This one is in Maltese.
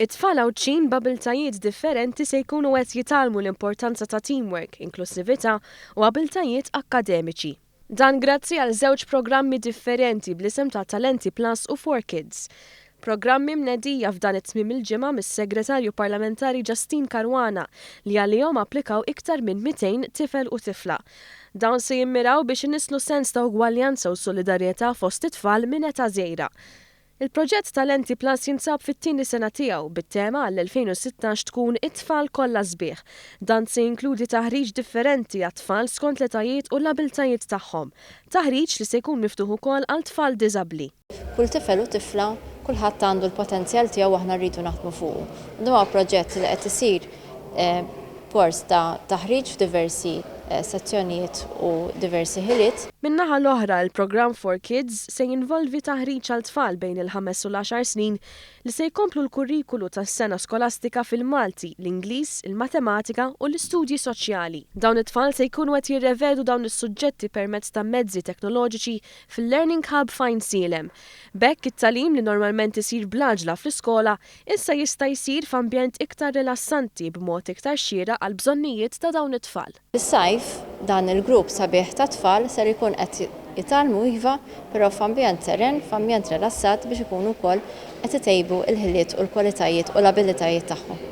It-tfal Awċin b'abiltajiet differenti se jkunu qed jitalmu l-importanza ta' teamwork, inklusività u abiltajiet akkademiċi. Dan grazzi għal żewġ programmi differenti bl-isem ta' Talenti Plus u 4Kids. Programmi mnedija f'dan it-tmiem il-ġimgħa mis-Segretarju Parlamentari Justin Caruana li għalihom applikaw iktar minn 200 tifel u tifla. Dawn se jimmiraw biex inislu sens ta' ugwaljanza u solidarjetà fost it-tfal minn età żgħira. Il-proġett Talenti Plus jinsab fit-tieni sena tiegħu bit-tema għall-2016 tkun it-tfal kollha sbieħ. Dan se jinkludi taħriġ differenti għat-tfal skont l-etajiet u l-abiltajiet tagħhom. Taħriġ li se jkun miftuħ ukoll għal tfal diżabbli. Kull tifel u tifla kulħadd għandu l-potenzjal tiegħu aħna rridu naħdmu fuqu. Dan huwa proġett li qed isir kors ta' taħriġ f'diversi sezzjonijiet u diversi ħiliet. Min-naħa l-oħra il-programm 4Kids se jinvolvi taħriġ għal tfal bejn il-5 u l-10 snin li se jkomplu l-kurrikulu tas-sena skolastika fil-Malti, l-Ingliż, il-Matematika u l-istudji soċjali. Dawn it-tfal se jkunu qed jirrevedu dawn is-suġġetti permezz ta' mezzi teknoloġiċi fil-Learning Hub Fine Sielem. Bekk it-tagħlim li normalment isir bl-għaġla fl-iskola issa jista' jsir f'ambjent iktar rilassanti b'mod iktar xieraq għal bżonnijiet ta' dawn it-tfal. Fis-sajf dan il-grupp sabiħ ta' tfal ser ikun qed jitalmu iva, però f'ambjent seren, f'ambjent rilassat biex ikunu wkoll qed itejbu l-ħiliet u l-kwalitajiet u l-abilitajiet tagħhom.